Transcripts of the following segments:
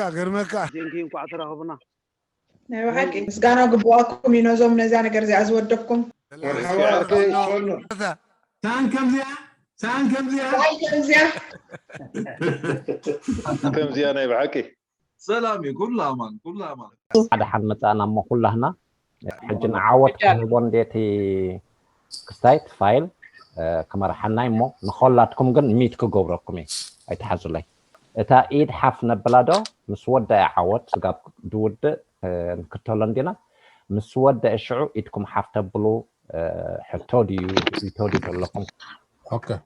غير مكة زينكين كوعترا هبنا ايوه حكي بس كانوا قبواكم ينوزوم نزي انا قرزي ازودكم سان كم زيانة يبعكي سلامي كل امان هذا حد متانا ما كلنا حجنا عوض كون ديتي كستايت فايل كما حناي مو نخلاتكم جن ميت كغبركم اي تحزوا لي اتا ايد حفنا بلادو مسود عوض سقاب دود نكتلن دينا مسود اشعو ايدكم حفته بلو حتودي لكم اوكي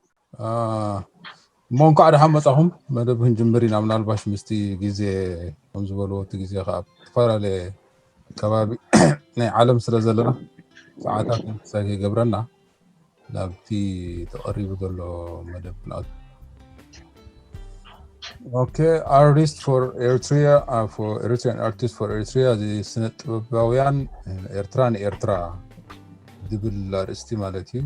مونكو عاد حمصهم مدبهن جمبرينا منالباش مستي غيزي همزبلو تغيزي خاب فراله كبابي ني عالم سلازلنا ساعات ساكي غبرنا لابتي تقريبا دلو مدب ناد Okay, artist for Eritrea, for Eritrean artist for Eritrea, the Senate Bawian, Ertra, دبل الاستمالتي.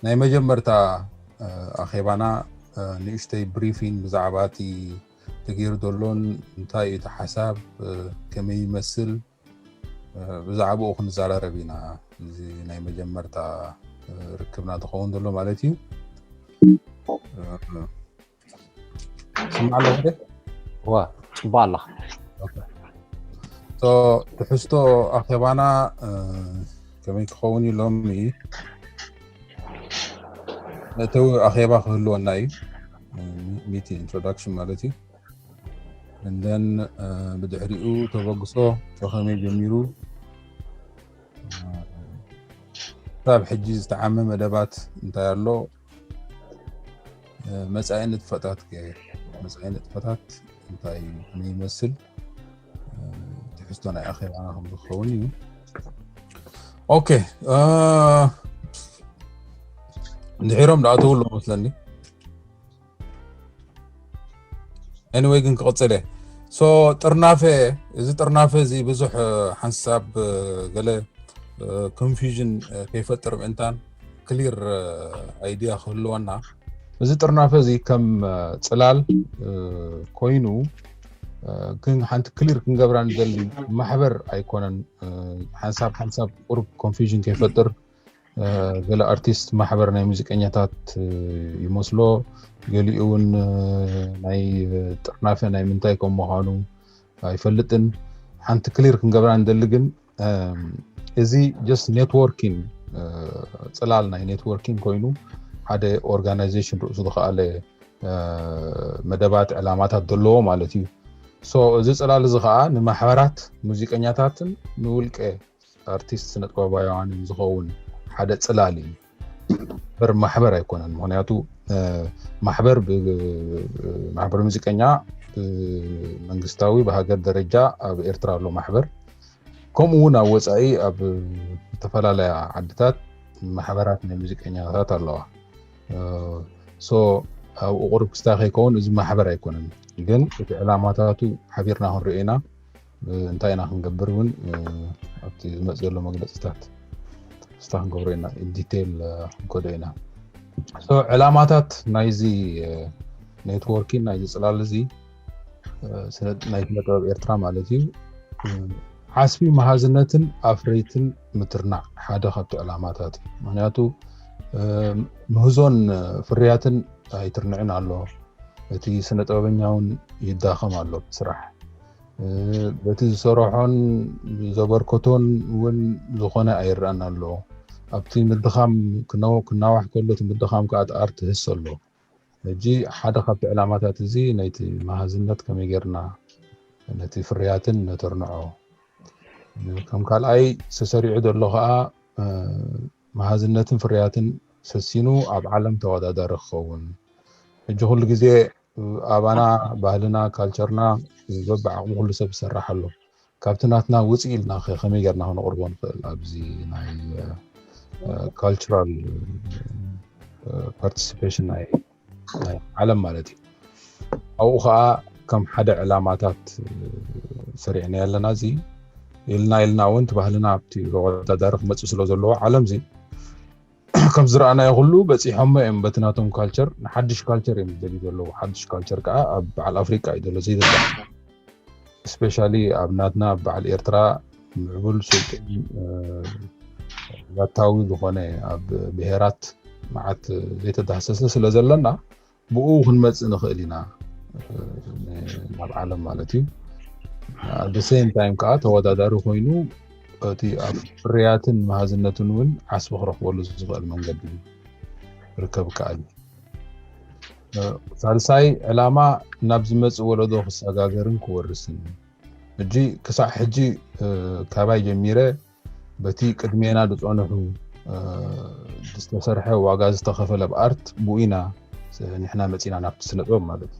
نايم جمرتا أخيبانا نيشتي بريفين بزعباتي تغيير دولون انتاي تحساب كمي يمثل بزعبو أخن زالة ربينا زي نايم جمرتا ركبنا دخون دولو مالتي. سمع له هذا؟ هو بالله. تو تحسو أخيبانا كمي كخوني لومي تو أخيبا خلو الناي meeting introduction مالتي and then بدعريو تبقصو فخمي جميرو طاب حجيز تعمم مدبات انتايالو مسائل فتات انتاي يمثل تحسو أنا أخي معاهم بخوني اوكي نحيرهم لا تقول مثلني anyway كن قصله سو طرنافه اذا طرنافه زي بزح حساب قال confusion كيف ترب انتان كلير ايديا خلونا اذا طرنافه زي كم صلال كوينو كن حنت كلير كن غبران دل محبر ايكونن حساب قرب confusion كيف تر قال ارتست محبر ناي موسيقኛታት يمسلو قال يون ناي طرنافه ناي منتاي كم مخانو يفلطن حنت كلير كن غبران دل ግን ازي just networking صلال ناي networking كوينو حدا organization رؤسو دخاله مدبات علامات دلو مالتي سو እዚ صلال እዚ ከዓ ንማሕበራት ሙዚቀኛታትን ንውልቀ አርቲስት ስነጥበባውያን ዝኸውን ሓደ ጽላል እዩ በር ማሕበር ኣይኮነን ምክንያቱ ማሕበር ሙዚቀኛ መንግስታዊ በሃገር ደረጃ ኣብ ኤርትራ ኣሎ ማሕበር ከምኡ እውን ኣብ ወጻኢ ኣብ ተፈላለየ ዓድታት ማሕበራት ናይ ሙዚቀኛታት ኣለዋ ሶ ኣብ ቁርብ ክስታኺ ከውን እዚ ማሕበር ኣይኮነን ግን እቲ ዕላማታቱ ሓቢርና ክንርኢና እንታይ ኢና ክንገብር እውን ኣብቲ ዝመጽእ ዘሎ መግለጽታት ስታን ገብረና ዲቴል ኮደና ሶ ዕላማታት ናይዚ ኔትወርኪንግ ናይዚ ጽላል እዚ ስነድ ናይ ጥበብ ኤርትራ ማለት እዩ ሓስቢ መሃዝነትን ኣፍሬትን ምትርናዕ ሓደ ካብቲ ዕላማታት እዩ ምክንያቱ ምህዞን ፍርያትን ኣይትርንዕን ኣሎ እቲ ስነ ጥበበኛውን ይዳኸም ኣሎ ስራሕ በቲ ዝሰርሖን ዘበርክቶን እውን ዝኾነ ኣይረአን ኣሎ ኣብቲ ምድኻም ክናዋሕ ከሎ እቲ ምድኻም ከዓ ኣርት ህስ ኣሎ እጂ ሓደ ካብቲ ዕላማታት እዚ ናይቲ መሃዝነት ከመይ ጌርና ነቲ ፍርያትን ነተርንዖ ከም ካልኣይ ተሰሪዑ ዘሎ ከዓ መሃዝነትን ፍርያትን ሰሲኑ ኣብ ዓለም ተወዳዳሪ ክኸውን እጂ ኩሉ ግዜ ኣባና ባህልና ካልቸርና በብዓቕሙ ኩሉ ሰብ ይሰርሕ ኣሎ ካብቲ ናትና ውፅእ ኢልና ከመይ ጌርና ክነቕርቦ ንኽእል ኣብዚ ናይ ካልቸራል participation ናይ ዓለም ማለት እዩ ኣብኡ ከዓ ከም ሓደ ዕላማታት ሰሪዕና ያለና እዚ ኢልና እውን ባህልና ኣብቲ ወዳዳሪ ክመፅእ ስለ ዘለዎ ዓለም እዚ ከም ዝረኣናዮ ኩሉ በፂሖም እዮም በትናቶም ካልቸር ንሓድሽ ካልቸር እዮም ዝደልዩ ዘለዉ ሓድሽ ካልቸር ከዓ ኣብ በዓል ኣፍሪቃ እዩ ዘሎ ዘይተባዕ ስፔሻሊ ኣብ ናትና በዓል ኤርትራ ምዕቡል ስልጡን ዛታዊ ዝኾነ ኣብ ብሄራት መዓት ዘይተዳሰሰ ስለ ዘለና ብኡ ክንመፅእ ንኽእል ኢና ናብ ዓለም ማለት እዩ at the same time ከዓ ተወዳዳሪ ኮይኑ እቲ ኣብ ፍርያትን መሃዝነትን እውን ዓስቢ ክረኽበሉ ዝኽእል መንገዲ ርከብ ከኣል ሳልሳይ ዕላማ ናብ ዝመፅእ ወለዶ ክሰጋገርን ክወርስን ሕጂ ክሳዕ ሕጂ ካባይ ጀሚረ በቲ ቅድሜና ዝፀንሑ ዝተሰርሐ ዋጋ ዝተኸፈለ ብኣርት ብኡኢና ንሕና መፂና ናብቲ ስነጥበብ ማለት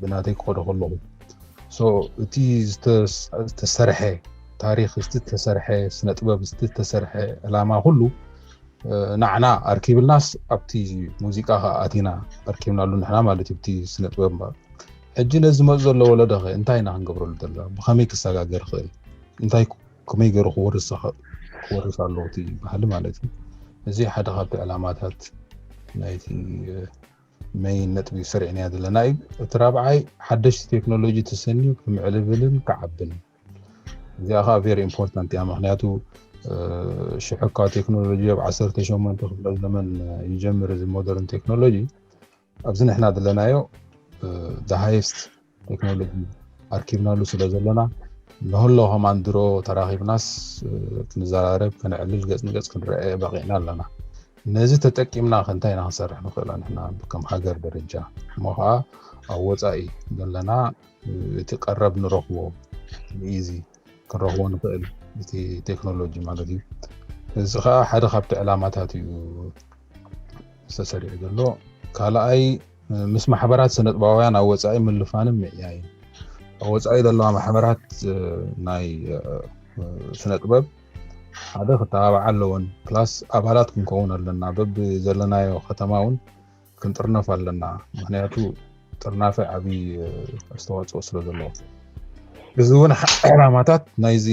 ብናተይ ክኸዶ ከለኹ እቲ ዝተሰርሐ ታሪክ ዝተሰርሐ ስነጥበብ ዝተሰርሐ ዕላማ ኩሉ ንዓና ኣርኪብልናስ ኣብቲ ሙዚቃ ከዓ ኣቲና ኣርኪብናሉ ንሕና ማለት እዩ እቲ ስነጥበብ ሕጂ ነዚ ዝመፁ ዘሎ ወለዶ ኸ እንታይ ኢና ክንገብረሉ ዘለና ብኸመይ ክሰጋገር ክእል እንታይ ከመይ ገይሩ ክወርስ ኣለዎ እቲ ባህሊ ማለት እዩ እዚ ሓደ ካብቲ ዕላማታት ናይቲ መይን ነጥቢ ሰሪዕና ዘለና እዩ እቲ ራብዓይ ሓደሽቲ ቴክኖሎጂ ተሰንዩ ክምዕብልን ክዓብን እዚኣ ከዓ ቬሪ ኢምፖርታንት እያ ምክንያቱ ሽሕካ ቴክኖሎጂ ኣብ 18 ክፍለ ዘመን ይጀምር እዚ ሞደርን ቴክኖሎጂ ኣብዚ ንሕና ዘለናዮ the highest ቴክኖሎጂ ኣርኪብናሉ ስለ ዘለና ንህሎ ከማንድሮ ተራኺብናስ ክንዘራረብ ክንዕልል ገፅ ንገፅ ክንረአ በቂዕና ኣለና ነዚ ተጠቂምና እንታይ ኢና ክንሰርሕ ንኽእል ንሕና ከም ሃገር ደረጃ እሞ ከዓ ኣብ ወፃኢ ዘለና እቲ ቀረብ ንረኽቦ ኢዚ ክንረኽቦ ንኽእል እቲ ቴክኖሎጂ ማለት እዩ እዚ ከዓ ሓደ ካብቲ ዕላማታት እዩ ዝተሰሪዑ ዘሎ ካልኣይ ምስ ማሕበራት ስነጥበባውያን ኣብ ወፃኢ ምልፋንን ምዕያይን ኣብ ወፃኢ ዘለዋ ማሕበራት ናይ ስነጥበብ ሓደ ክተባብዓ ኣለዎን ፕላስ ኣባላት ክንከውን ኣለና በቢ ዘለናዮ ከተማ እውን ክንጥርነፍ ኣለና ምክንያቱ ጥርናፈ ዓብይ ኣስተዋፅኦ ስለ ዘለዎ እዚ እውን ዕላማታት ናይዚ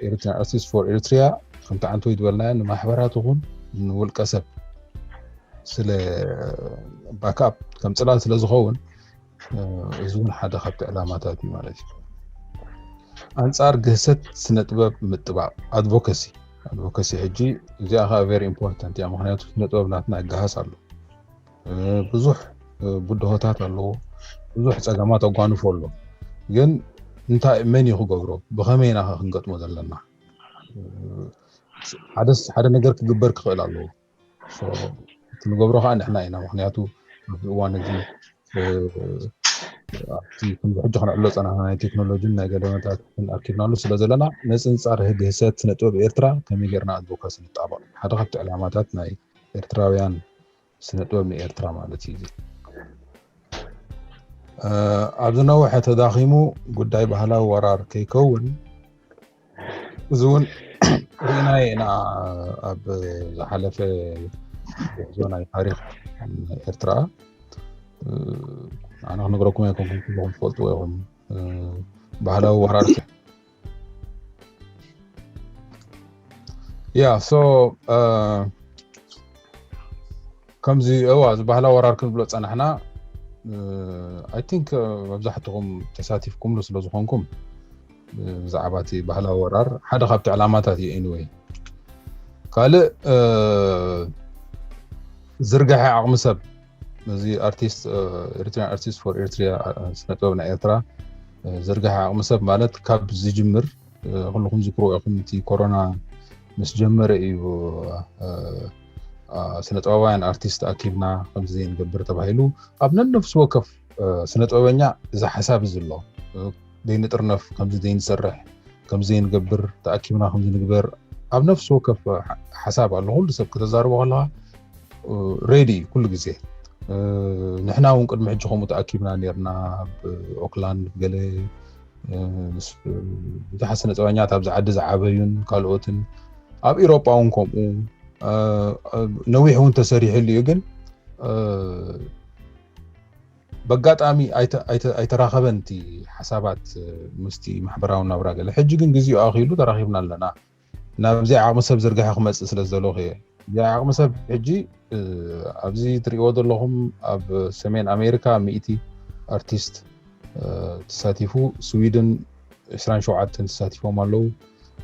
ኤሪትሪያን ኣርቲስት ፎር ኤሪትሪያ ከምቲ ዓንቶ ይድበልናዮ ንማሕበራት ይኹን ንውልቀ ሰብ ስለ ባክኣፕ ከም ፅላል ስለ ዝኸውን እዚ እውን ሓደ ካብቲ ዕላማታት እዩ ማለት እዩ አንጻር ግህሰት ስነጥበብ ምጥባቅ አድቮኬሲ ሕጂ እዚኣ ከዓ ቬሪ ኢምፖርታንት እያ ምክንያቱ ስነጥበብ ናትና ይገሃስ ኣሎ ብዙሕ ቡድሆታት ኣለዎ ብዙሕ ፀገማት ኣጓንፎ ኣሎ ግን እንታይ መን ይክገብሮ ብኸመይ ኢና ክንገጥሞ ዘለና ሓደ ነገር ክግበር ክኽእል ኣለዎ ክንገብሮ ከዓ ንሕና ኢና ምክንያቱ ኣብዚ እዋን እዚ ሕጂ ክንዕሎ ፀናሕና ናይ ቴክኖሎጂን ናይ ገለመታት ኣርኪብናሉ ስለ ዘለና ነፅንፃር ግህሰት ስነጥበብ ኤርትራ ከመይ ጌርና ኣድቮካሲ ንጣበቅ ሓደ ካብቲ ዕላማታት ናይ ኤርትራውያን ስነጥበብ ንኤርትራ ማለት እዩ ኣብዚ ነዊሐ ተዳኺሙ ጉዳይ ባህላዊ ወራር ከይከውን እዚ እውን ርኢናዮ ኢና ኣብ ዝሓለፈ ጉዕዞ ናይ ታሪክ ኤርትራ ኣነ ክነግረኩም ኣይኮንኩም ኩልኩም ትፈልጥዎ ኢኹም ባህላዊ ወራር ከምዚ እዚ ባህላዊ ወራር ክንብሎ ፀናሕና I think መብዛሕትኩም ተሳቲፍኩምሉ ስለ ዝኾንኩም ብዛዕባ እቲ ባህላዊ ወራር ሓደ ካብቲ ዕላማታት እዩ anyway ካልእ ዝርግሐ ዓቕሚ ሰብ እዚ ኣርቲስት ኤሪትሪያን ኣርቲስት ፎር ኤሪትሪያ ስነጥበብ ናይ ኤርትራ ዝርግሐ ዓቕሚ ሰብ ማለት ካብ ዝጅምር ኩልኩም ዝክርዎ ኢኹም እቲ ኮሮና ምስ ጀመረ እዩ ስነጥበባውያን ኣርቲስት ኣኪብና ከምዚ ንገብር ተባሂሉ ኣብ ነፍሲ ወከፍ ስነጥበበኛ እዚ ሓሳብ እዚ ኣሎ ደይንጥርነፍ ከምዚ ደይንሰርሕ ከምዚ ንገብር ተኣኪብና ከምዚ ንግበር ኣብ ነፍሲ ወከፍ ሓሳብ ኣሎ ኩሉ ሰብ ከተዛርቦ ከለካ ሬዲ ኩሉ ግዜ ንሕና እውን ቅድሚ ሕጂ ከምኡ ተኣኪብና ነርና ኦክላንድ ገለ ብዙሓት ስነጥበበኛታት ኣብዚ ዓዲ ዝዓበዩን ካልኦትን ኣብ ኤውሮጳ እውን ከምኡ نويح وانت سريح اللي يجن بقاطامي ايتراخبنتي حسابات مستي محبراو نبرا قال حجي كن غزيو اخيلو تراخبنا لنا نابزي عقم سب زرغا خمص سلازلو خي يا عقم سب حجي ابزي تريو دلهم اب سمين امريكا 100 ارتيست تساتيفو سويدن 27 تساتيفو مالو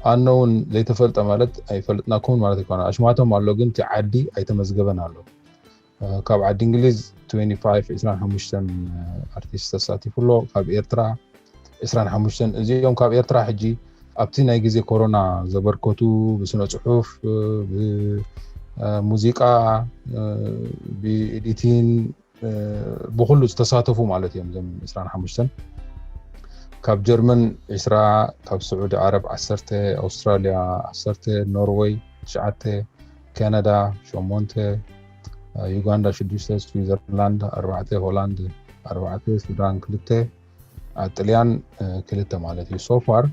انون ليتفلط مالت ايفلطناكم مالت يكون اشماتهم مالو ግን تعدي ايتمزغبن አለው ካብ ዓዲ እንግሊዝ 25 አርቲስት ተሳቲፉሎ ካብ ኤርትራ 25 እዚኦም ካብ ኤርትራ ሕጂ ኣብቲ ናይ ግዜ ኮሮና ዘበርከቱ ብስነ ጽሑፍ ብሙዚቃ ብኤዲቲን ብኩሉ ተሳተፉ ማለት እዮም ዘም 25 ካብ ጀርመን 20 ካብ ሳዑዲ ዓረብ 10 ኣውስትራልያ 10 ኖርዌይ 9 ካናዳ 8 يوغندا 6 سويسرلاند 4 هولندا 4 سودان 2 طليان 2 مالتي سو فار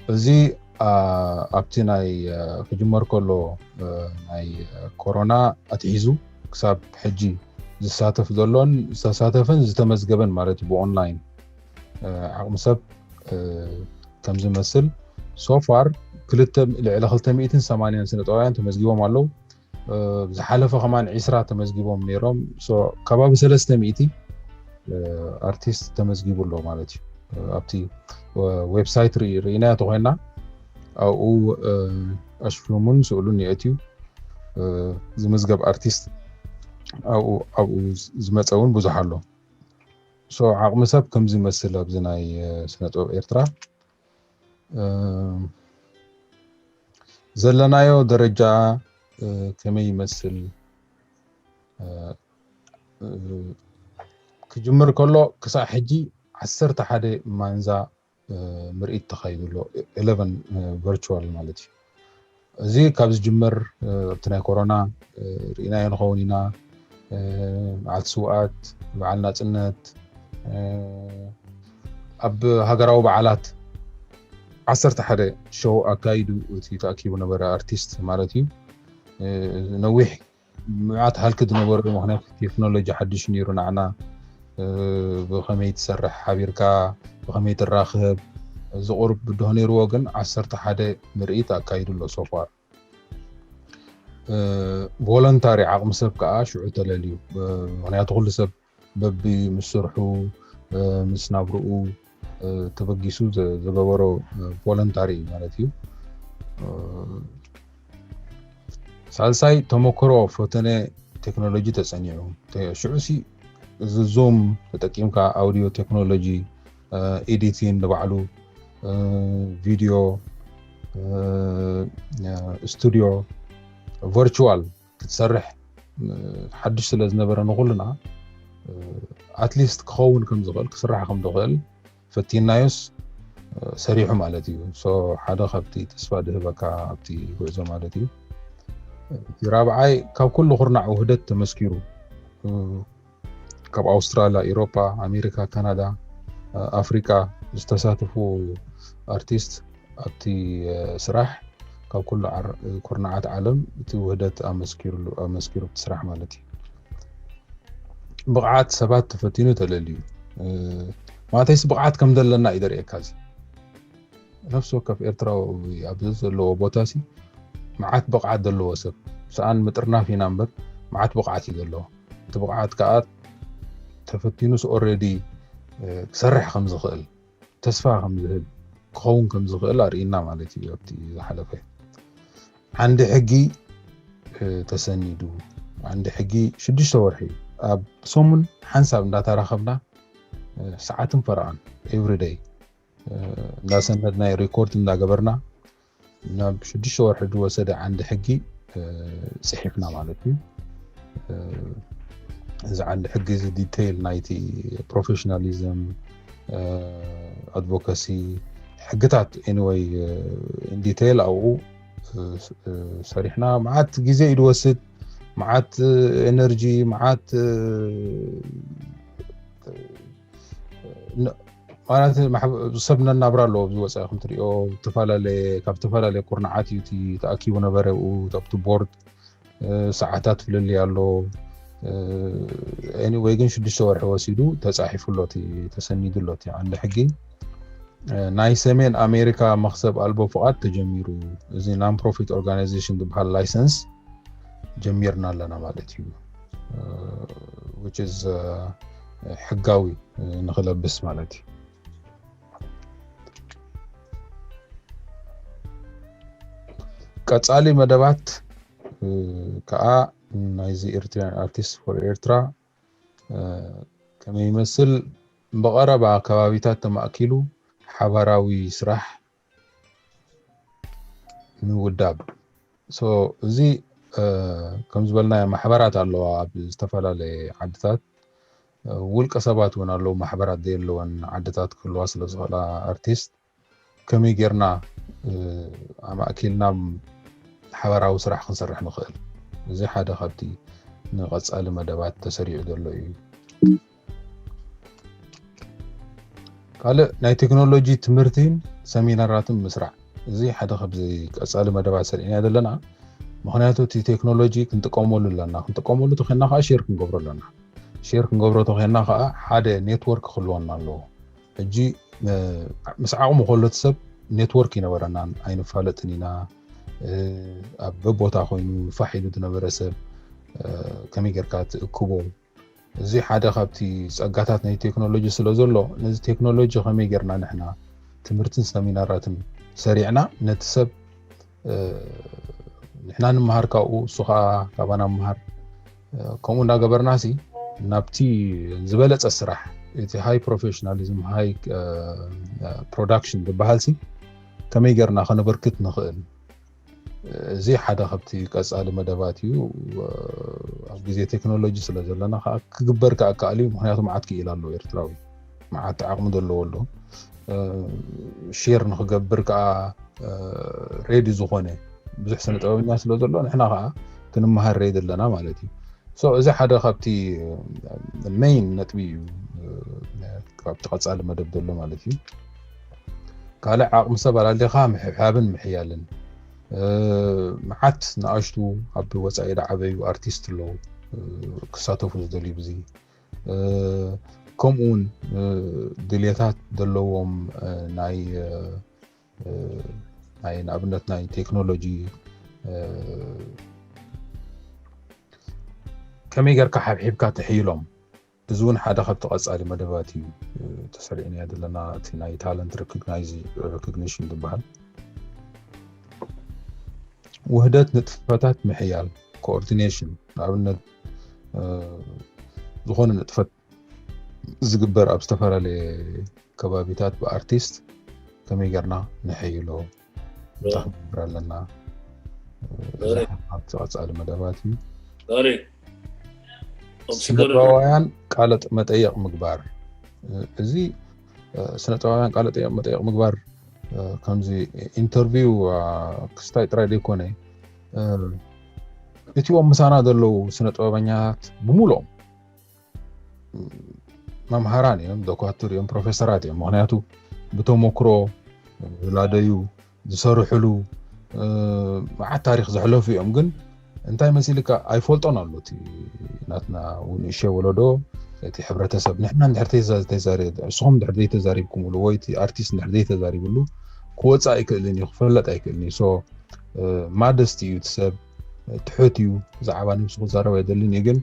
زي ابتي ناي كجمر كله ناي كورونا اتحيزو كساب حجي زساتف دولون زساتفن زتمزغبن مالتي بو اونلاين عقم سب كم زمسل سو فار 280 سنه طويان تمزغبوا مالو زحلفه كمان 10 تمزغيبهم نيروم سو كباب 300 ارتيست تمزغيبو له مالتي ابتي ويب سايت رينا توهنا او اشفلومون سولوني اتيو زمزغب ارتيست او زمصون بزحالو سو عقم سب كم زمسل ابزناي سنطو ኤርትራ ዘለናዮ ደረጃ كما يمثل كجمر كله كسا حجي 10 حدا مانزا مرئيت تخيلو 11 فيرتشوال مالتي زي كابز جمر تنا كورونا رينا ينخونينا على سوقات بعلنا صنت اب هاغراو بعالات 10 حدا شو اكايدو تي تاكيو نبر ارتيست مالتي نويح معات هالكد نبر مخنف تكنولوجيا حدش نيرو نعنا بخميت سرح حبيركا بخميت الراخب زقرب بدهنيرو وغن 10 حدا مرئيت اكايدو له سوفار فولنتاري عقم سب كا شعو تلاليو معناتو كل سب ببي مسرحو مسنابرو تبغيسو زغبرو فولنتاري معناتيو سالساي توموكرو فوتنه تكنولوجي تصنيعو شعوسي زوم تقيمكا اوديو تكنولوجي ايديتين دبعلو فيديو استوديو فيرتشوال تسرح حدش سلازنبره نقولنا اتليست كون كم زغل كسرح كم دغل فتينايوس سريح مالتي سو حدا خبتي تسفا دهبكا ابتي غزو مالتي في رابعاي كاب كل خرنا وهدت تمسكيرو كاب أستراليا أوروبا أمريكا كندا أفريقيا استساتفوا أرتيست أبتي سراح كاب كل خرناعات عالم وهدت أمسكيرو بتسراح مالتي بقعات سبات تفتينو تلاليو ما تيس بقعات كم دلنا يدري كازي نفسه كف إرترا ويابزز اللي هو بوتاسي معات بقعات دلو وسب سان مترنا في نمبر معات بقعات يدلو تبقعات كات تفتينوس اوريدي كسرح خمس خيل تسفا خمس هل كون خمس خيل ارينا مالتي يابتي حلفه عندي حقي تسنيدو عندي حقي 6 ورحي اب سومن حنساب እንዳተራኸብና ሰዓትን ፈራን ኤቭሪ ዴይ እንዳሰነድና ሪኮርድ እንዳገበርና ناب شديش واحد وسد عند حقي صحيفنا مالتي اذا عند حقي ديتيل نايتي بروفيشناليزم ادفوكاسي حقتات اني ان ديتيل او صريحنا معات غزي يدوسد معات انرجي معات معنات سبنا نبرالو بزوصا خم تريو تفالالي كاب تفالالي قرنعات يوتي تاكيو نبره او تبت بورد ሰዓታት ፍልል ያለው anyway ግን 6 ወርሕ ወሲዱ ተጻሒፉሎት ተሰኒዱሎት አንድ ሕጊ ናይ ሰሜን አሜሪካ መክሰብ አልቦ ፍቃድ ተጀሚሩ እዚ ናን ፕሮፊት ኦርጋናይዜሽን ዝበሃል ላይሰንስ ጀሚርና ኣለና ማለት እዩ which is ሕጋዊ ንኽለብስ ማለት እዩ ቀጻሊ መደባት ከዓ ናይዚ ኤርትራን አርቲስት ፎር ኤርትራ ከመይ ይመስል በቀረባ ከባቢታት ተማኪሉ ሓባራዊ ስራሕ ንውዳብ ሶ እዚ ከም ዝበልና ማሕበራት ኣለዋ ኣብ ዝተፈላለዩ ዓድታት ውልቀ ሰባት እውን ኣለዉ ማሕበራት ዘለወን ዓድታት ክህልዋ ስለ ዝኽእላ አርቲስት ከመይ ጌርና ኣማእኪልና ሓባራዊ ስራሕ ክንሰርሕ ንኽእል እዚ ሓደ ካብቲ ንቐጻሊ መደባት ተሰሪዑ ዘሎ እዩ ካልእ ናይ ቴክኖሎጂ ትምህርትን ሰሚናራትን ምስራዕ እዚ ሓደ ካብዚ ቀጻሊ መደባት ሰሪዕና ዘለና ምክንያቱ እቲ ቴክኖሎጂ ክንጥቀመሉ ኣለና ክንጥቀመሉ ተኸና ከዓ ሼር ክንገብሮ ኣለና ሼር ክንገብሮ ተኸና ከዓ ሓደ ኔትወርክ ክህልወና ኣለዎ እጂ ምስ ዓቕሙ ከሎት ሰብ ኔትወርክ ይነበረና ኣይንፋለጥን ኢና ኣብ ቦታ ኮይኑ ፋሒሉ ዝነበረ ሰብ ከመይ ጌርካ ትእክቦ እዚ ሓደ ካብቲ ጸጋታት ናይ ቴክኖሎጂ ስለ ዘሎ ነዚ ቴክኖሎጂ ከመይ ጌርና ንሕና ትምህርትን ሰሚናራትን ሰሪዕና ነቲ ሰብ ንሕና ንምሃር ካብኡ እሱ ከዓ ካባና ምሃር ከምኡ እንዳገበርናሲ ናብቲ ዝበለፀ ስራሕ እቲ ሃይ ፕሮፌሽናሊዝም ሃይ ፕሮዳክሽን ዝበሃልሲ ከመይ ጌርና ከነበርክት ንኽእል እዚ ሓደ ካብቲ ቀጻሊ መደባት እዩ ኣብ ግዜ ቴክኖሎጂ ስለ ዘለና ከዓ ክግበር ከኣካኣል እዩ ምክንያቱ መዓት ክኢል ኣሎ ኤርትራዊ መዓት ዓቕሚ ዘለዎ ኣሎ ሼር ንክገብር ከዓ ሬዲ ዝኾነ ብዙሕ ስነ ጥበበኛ ስለ ዘሎ ንሕና ከዓ ክንመሃር ሬዲ ኣለና ማለት እዩ ሶ እዚ ሓደ ካብቲ ሜይን ነጥቢ እዩ ካብቲ ቀጻሊ መደብ ዘሎ ማለት እዩ ካልእ ዓቕሚ ሰብ ኣላሊኻ ምሕብሓብን ምሕያልን መዓት ንኣሽቱ ኣብ ወፃኢ ዓበዩ ኣርቲስት ኣለዉ ክሳተፉ ዝደልዩ ብዚ ከምኡውን ድልየታት ዘለዎም ናይ ንኣብነት ናይ ቴክኖሎጂ ከመይ ጌርካ ሓብሒብካ ትሕይሎም እዚ እውን ሓደ ካብቲ ቀጻሊ መደባት እዩ ተሰሪዕና ዘለና እቲ ናይ ታለንት ሪኮግኒሽን ዝበሃል ውህደት ንጥፈታት ምሕያል ኮኦርዲኔሽን ንኣብነት ዝኾነ ንጥፈት ዝግበር ኣብ ዝተፈላለየ ከባቢታት ብኣርቲስት ከመይ ጌርና ንሕይሎ ተኽብር ኣለና ኣብቲ ቀጻሊ መደባት እዩ ስነ-ጥበባውያን ቃለ መጠይቕ ምግባር እዚ ስነ-ጥበባውያን ቃለ መጠይቕ ምግባር ከምዚ ኢንተርቪው ክስታይ ጥራይ ዘይኮነ እቲኦም ምሳና ዘለዉ ስነ-ጥበበኛታት ብምሉኦም መምሃራን እዮም ዶክተር እዮም ፕሮፌሰራት እዮም ምክንያቱ ብተሞክሮ ዝላደዩ ዝሰርሕሉ መዓት ታሪክ ዘሕለፉ እዮም ግን እንታይ መሲልካ ኣይፈልጦን ኣሎ እቲ ናትና ንእሸ ወለዶ እቲ ሕብረተሰብ ንሕና እንድሕር ተዛሪብ ንስኹም እንድሕር ዘይተዛሪብኩምሉ ወይ እቲ ኣርቲስት እንድሕር ዘይተዛሪብሉ ክወፃእ ኣይክእልን እዩ ክፈለጥ ኣይክእልን እዩ ሶ ማደስቲ እዩ እቲ ሰብ ትሑት እዩ ብዛዕባ ንሱ ክዛረብ ኣይደልን እዩ ግን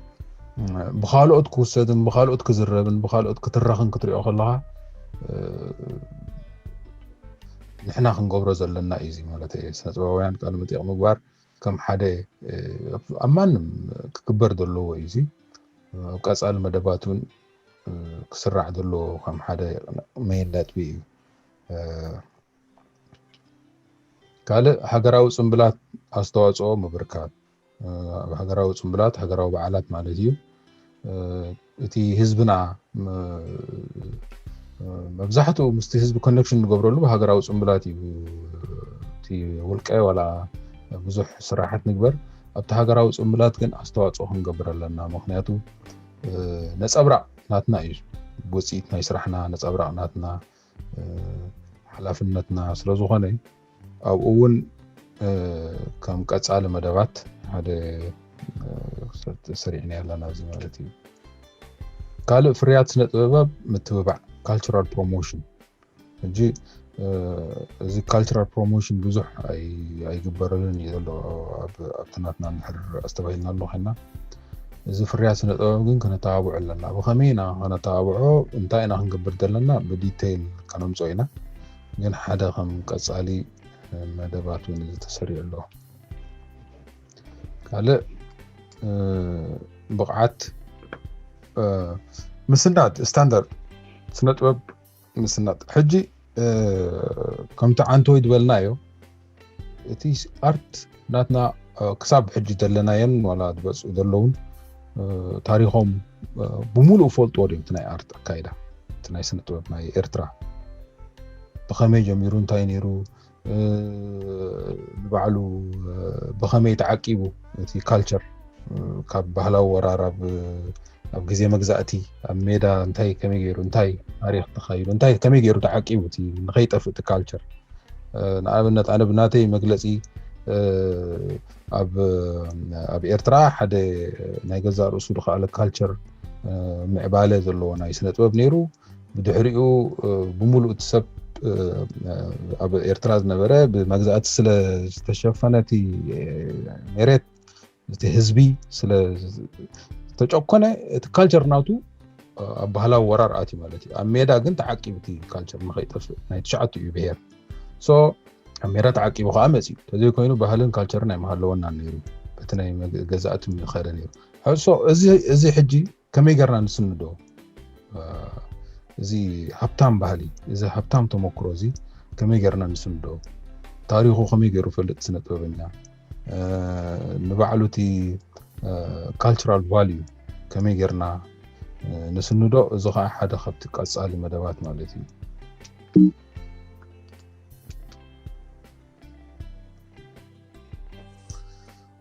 ብካልኦት ክውሰድን ብካልኦት ክዝረብን ብካልኦት ክትራኽን ክትሪኦ ከለካ ንሕና ክንገብሮ ዘለና እዩ እዚ ማለት እዩ ስነ-ጥበባውያን ቃለ መጠይቕ ምግባር ከም ሓደ ኣብ ማንም ክግበር ዘለዎ እዩ እዚ ኣብ ቀጻሊ መደባት እውን ክስራዕ ዘለዎ ከም ሓደ ሜይን ነጥቢ እዩ ካልእ ሃገራዊ ጽምብላት ኣስተዋጽኦ ምብርካት ኣብ ሃገራዊ ጽምብላት ሃገራዊ በዓላት ማለት እዩ እቲ ህዝብና መብዛሕትኡ ምስቲ ህዝቢ ኮኔክሽን ንገብረሉ ብሃገራዊ ጽምብላት እዩ እቲ ውልቀ ወላ ብዙሕ ስራሓት ንግበር ኣብቲ ሃገራዊ ጽምብላት ግን ኣስተዋጽኦ ክንገብር ኣለና ምክንያቱ ነጸብራቕ ናትና እዩ ውፅኢት ናይ ስራሕና ነጸብራቕ ናትና ሓላፍነትና ስለ ዝኾነ ኣብኡ እውን ከም ቀጻሊ መደባት ሓደ سريعنا لنا زي مالتي قالوا فريات سنة طباب متبع cultural promotion جي زي cultural promotion بزح أي جبرلن يدلوا أبتناتنا نحر استباهلنا الله حنا زي فريات سنة طباب جن كنا تابع لنا بخمينا كنا تابعه انتاينا هنجبر دلنا بديتيل كانوا مزوينا جن حدا خم كسالي مدبات ونزل تسريع الله قال بقعات مسنات ستاندرد سنة ويب مسنات حجي كم تعنتو يدبلنايو تيس ارت ناتنا كساب حجي دلناين ولا دبس ودلون تاريخهم بمولو فولت وديم تناي ارت اكايدا تناي سنة ويب ناي ارترا بخمي جميرون تاينيرو بعلو بخمي تعقيبو تي كالتشر كاب بهلاو ورارا اب غزي مغزاتي اب ميدا انتاي كمي غيرو انتاي تاريخ تخيل انتاي كمي غيرو تعقيبوتي نخيطف كالتشر نعبنت انا بناتي مغلصي اب ارترا حد ناي غزا رسو دخال كالتشر معباله زلو ناي سنه طب نيرو بدحريو بمولو تسب اب ارترا نبره بمغزات سلا تشفنتي ميريت هزبي سلا تجوكونه كالتشر ناوتو بهلا ورار اتي مالتي اميدا كنت تعقيبتي كالتشر مخيطف ناي تشعتو يبهر سو اميدا تعقيبو خامسي تزي كوينو بهلن كالتشر ناي مهلونا نيرو بتناي غزاتو خير نيرو سو ازي حجي كمي غرنا نسندو زي هبتام بهالي اذا هبتام تموكروزي كمي غرنا نسندو تاريخو كمي غيرو فلت سنه طبنيا نبعلوتي cultural value كمي غيرنا نسندو زخا حدا خبت قصالي مدبات مالتي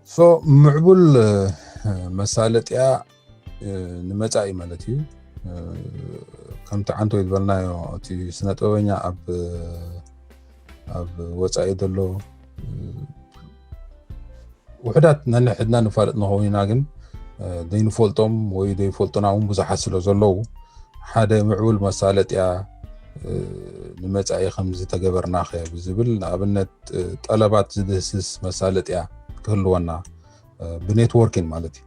سو معبل مسالتيا نمصاي مالتي كم تعنتو يدبلنايو تي سنه طبنيا اب وصاي دلو وحدات نحدنا نفارق نخوينا كن دين فولتوم وي دي فولتناهم بزحات سلو زلو حدا معول مسالتيا نمصاي خمس تجبرنا خيا بزبل ابنت طلبات زدسس مسالتيا كلونا بنيتوركين مالتي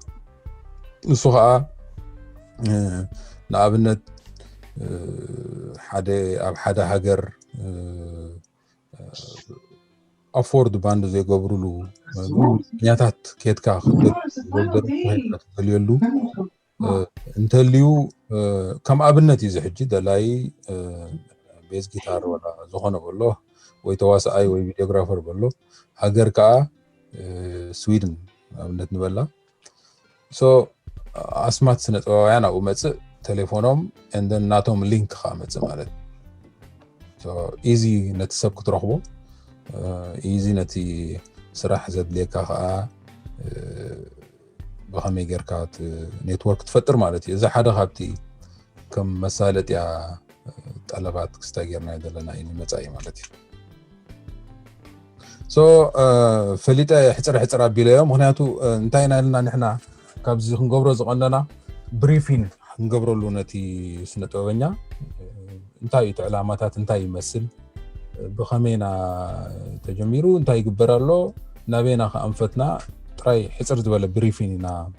نسوها لابنت حدا هاجر افورد باند زي قبرلو نياتات كيتكا خدت بودر فليلو انتليو كم ابنتي زي حجي دلاي بيس جيتار ولا زخونه بلو وي تواساي وي فيديوغرافر بلو هاجر كا سويدن ابنت نبلا سو اسمات سنه طوايانا ومص تليفونهم اندن ناتهم لينك خامت مالت سو ايزي نتسب كترخبو ايزي نتي سراح زد ليكا بخمي غيركات نيتورك تفطر مالتي اذا حدا خابتي كم مسالت يا طلبات كستاغيرنا يدلنا اني مصاي مالتي سو فليتا حصر بيليو مخنياتو انتاينا لنا نحنا كابزي خنغبرو زقننا بريفين خنغبرلو نتي سنطوبنيا انتاي علاماتات انتاي يمثل بخمينا تجميرو انتاي يغبرالو نابينا خانفتنا تراي حصر دبل بريفيننا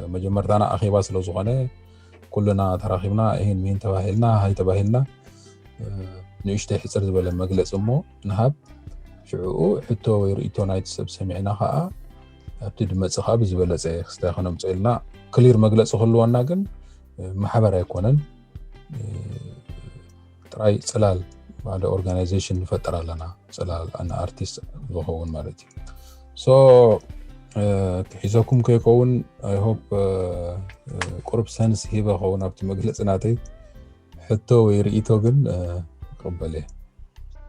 مجمرتنا اخيبا سلو زقنه كلنا تراخيبنا اين مين تباهلنا هاي تباهلنا نيشتي حصر دبل مغلص مو نهب شعو حتى ويريتو نايت سب سمعنا خا ابتدي مصخا بزبلصه خستاخنم صيلنا كلير مغلص خلونا كن محبر يكونن تراي صلال بعد اورغانيزيشن فطر لنا صلال انا ارتست زهون مالتي سو كيزكم كيكون اي هوب قرب سنس هيبه هون ابتي مغلصناتي حتى ويريتو كن قبله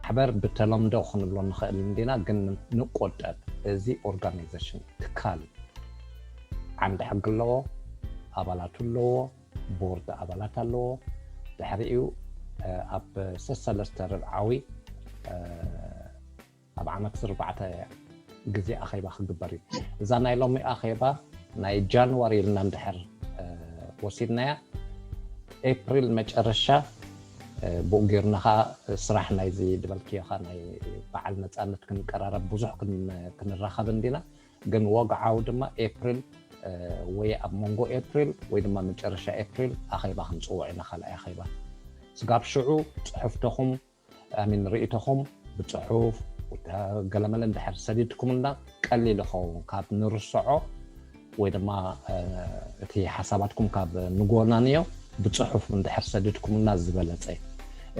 حبر بتلمدو خنبلو نخيل مدينا كن نقودل ازي اورغانيزيشن تكال عند حق له ابالات له بورد ابالات له دحريو اب سلسلستر عوي اب عمك 4 غزي اخيبا خغبري اذا نايلومي اخيبا ናይ ጃንዋሪ ኢልና እንድሕር ወሲድናያ ኤፕሪል መጨረሻ ብኡ ጌርና ኸ ስራሕ ናይዚ ድበልክዮኻ ናይ በዓል ነፃነት ክንቀራረብ ብዙሕ ክንራኸብ እንዲና ግን ወግዓው ድማ ኤፕሪል ወይ ኣብ መንጎ ኤፕሪል ወይ ድማ መጨረሻ ኤፕሪል ኣኼባ ክንፅውዕ ኢና ካልኣይ ኣኼባ ስጋብ ሽዑ ፅሑፍተኹም ኣሚን ርእይተኹም ብፅሑፍ ገለመለ እንድሕር ሰዲድኩምና ቀሊል ይኸውን ካብ ንርስዖ ወይ ድማ እቲ ሓሳባትኩም ካብ ንጎናንዮ ብፅሑፍ እንድሕር ሰዲድኩምና ዝበለፀ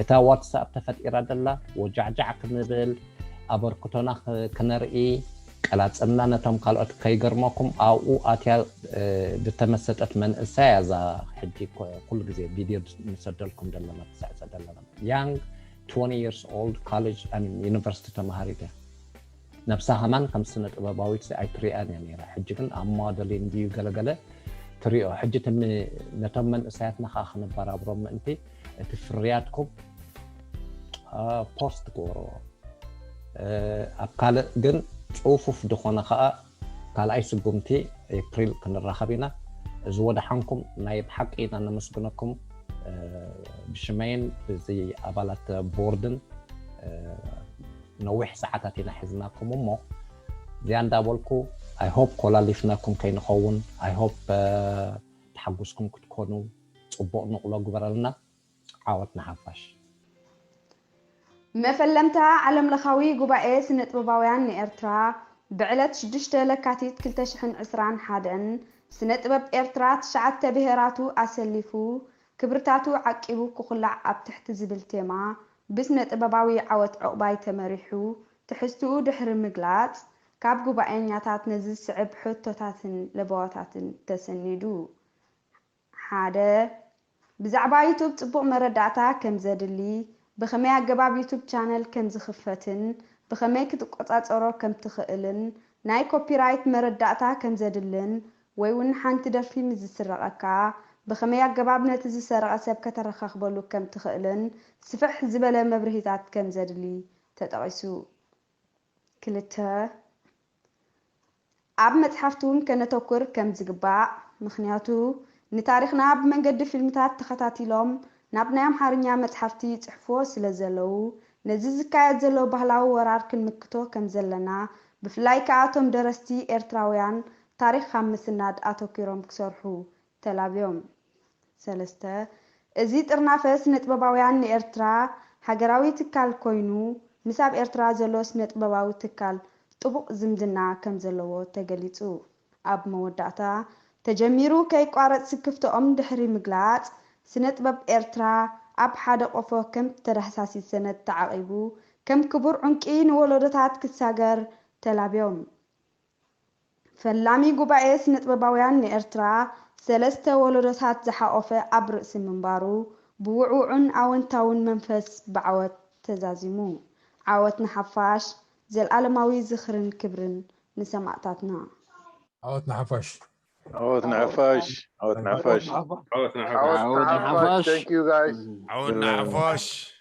እታ ዋትስኣፕ ተፈጢራ ደላ ወጃዕጃዕ ክንብል ኣበርክቶና ክነርኢ ቀላፅና ነቶም ካልኦት ከይገርመኩም ኣብኡ ኣትያ ብተመሰጠት መንእሰይ እዛ ሕጂ ኩሉ ግዜ ቪድዮ ንሰደልኩም ዘለና ትስዕፀ ዘለና young 20 years old college and university ተማሃሪት ነብሳ ከማን ከም ስነ ጥበባዊት ኣይትሪአን እያ ነይራ ሕጂ ግን ኣብ ሞዴሊንግ ድዩ ገለገለ ትሪኦ ሕጂ ነቶም መንእሰያትና ኸ ክንበራብሮም ምእንቲ እቲ ፍርያትኩም ፖስት ግበሮ ኣብ ካልእ ግን ፅፉፍ ድኾነ ከዓ ካልኣይ ስጉምቲ ኤፕሪል ክንራኸብ ኢና እዚ ወድሓንኩም ናይ ብሓቂ ኢና ነመስግነኩም ብሽመይን እዚ ኣባላት ቦርድን ነዊሕ ሰዓታት ኢና ሒዝናኩም እሞ እዚኣ እንዳበልኩ ኣይ ሆፕ ኮላሊፍናኩም ከይንኸውን ኣይ ሆፕ ተሓጒስኩም ክትኮኑ ፅቡቕ ንቕሎ ግበረልና ዓወትና ሓፋሽ መፈለምታ ዓለም ለኻዊ ጉባኤ ስነ ጥበባውያን ንኤርትራ ብዕለት 6 ለካቲት 2021 ስነ ጥበብ ኤርትራ 9 ብሄራቱ ኣሰሊፉ ክብርታቱ ዓቂቡ ክኹላዕ ኣብ ትሕቲ ዝብል ቴማ ብስነ ጥበባዊ ዓወት ዕቑባይ ተመሪሑ ትሕዝትኡ ድሕሪ ምግላጽ ካብ ጉባኤኛታት ነዚ ስዕብ ሕቶታትን ለበዋታትን ተሰኒዱ ሓደ ብዛዕባ ዩቱብ ጽቡቕ መረዳእታ ከም ዘድሊ ብኸመይ ኣገባብ ዩቱብ ቻነል ከም ዝኽፈትን ብኸመይ ክትቆጻጸሮ ከም ትኽእልን ናይ ኮፒራይት መረዳእታ ከም ዘድልን ወይ እውን ሓንቲ ደርፊ ምዝስረቐካ ብኸመይ ኣገባብ ነቲ ዝሰረቐ ሰብ ከተረኻኽበሉ ከም ትኽእልን ስፍሕ ዝበለ መብርሂታት ከም ዘድሊ ተጠቒሱ ክልተ ኣብ መጽሓፍቲ እውን ከነተኩር ከም ዝግባእ ምኽንያቱ ንታሪኽና ብመንገዲ ፊልምታት ተኸታቲሎም ናብ ናይ ኣምሓርኛ መጽሓፍቲ ጽሕፍዎ ስለ ዘለዉ ነዚ ዝካየድ ዘሎ ባህላዊ ወራር ክንምክቶ ከም ዘለና ብፍላይ ከዓ እቶም ደረስቲ ኤርትራውያን ታሪኽ ካብ ምስናድ ኣተኪሮም ክሰርሑ ተላብዮም ሰለስተ እዚ ጥርናፈ ስነ ጥበባውያን ንኤርትራ ሃገራዊ ትካል ኮይኑ ምስ ኣብ ኤርትራ ዘሎ ስነ ጥበባዊ ትካል ጥቡቕ ዝምድና ከም ዘለዎ ተገሊጹ ኣብ መወዳእታ ተጀሚሩ ከይቋረጽ ስክፍቶኦም ድሕሪ ምግላጽ ስነ ጥበብ ኤርትራ ኣብ ሓደ ቆፎ ከም ተዳሕሳሲ ሰነድ ተዓቒቡ ከም ክቡር ዕንቂ ንወለዶታት ክሳገር ተላብዮም ፈላሚ ጉባኤ ስነ ጥበባውያን ንኤርትራ 3 ወለዶታት ዝሓቆፈ ኣብ ርእሲ ምንባሩ ብውዑዕን ኣወንታውን መንፈስ ብዓወት ተዛዚሙ ዓወት ንሓፋሽ ዘለዓለማዊ ዝኽርን ክብርን ንሰማዕታትና ዓወት ንሓፋሽ عود نعفاش عود نعفاش عود نعفاش thank you guys عود نعفاش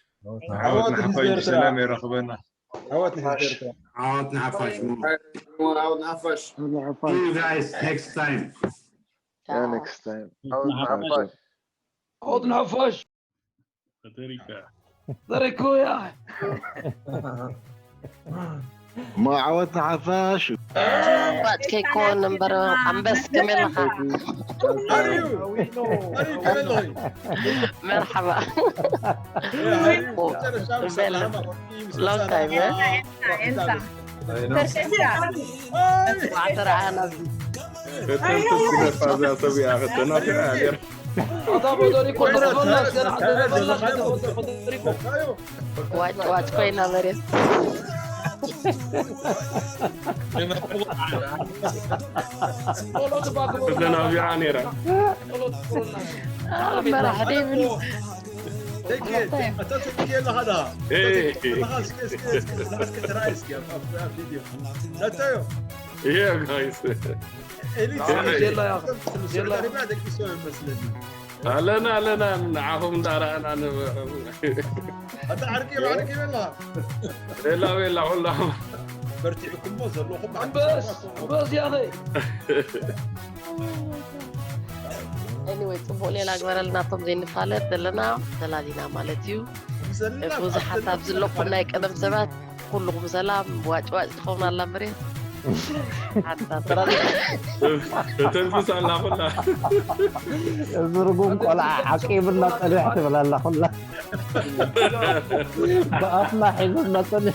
عود نعفاش سلام يا رغبنا عود نعفاش عود نعفاش عود نعفاش see you guys next time next time عود نعفاش عود نعفاش طريقة يا ما عودنا عفاش وقت كيكون نمبر عم بس كمل لها مرحبا لونج تايم انت معترة انا واج كوينا لريس بدنا بيرانيرا مرحبا هذا ايه يا جايز لنا نعهم دار انا انت عارف ولا لا والله برتعكم مصر بس يا اخي anyway ጽቡቅ ሌላ ግበረልናቶም ዘይንፋለጥ ዘለና ተላሊና ማለት እዩ ብዙሓት ኣብ ዘለኹም ናይ ቀደም ሰባት ኩልኩም ሰላም ዋጭዋጭ ትኾኑ ኣላ መሬት تنفس على كلها زرقون قلع عقيبنا طلعت ولا لا كلها بقفنا حيزنا طلع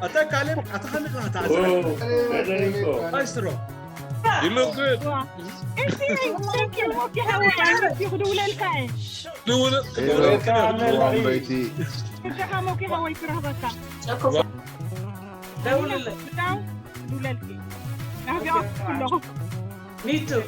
اتكلم اتخلق لها تعزل ايسرو You look good. Me too.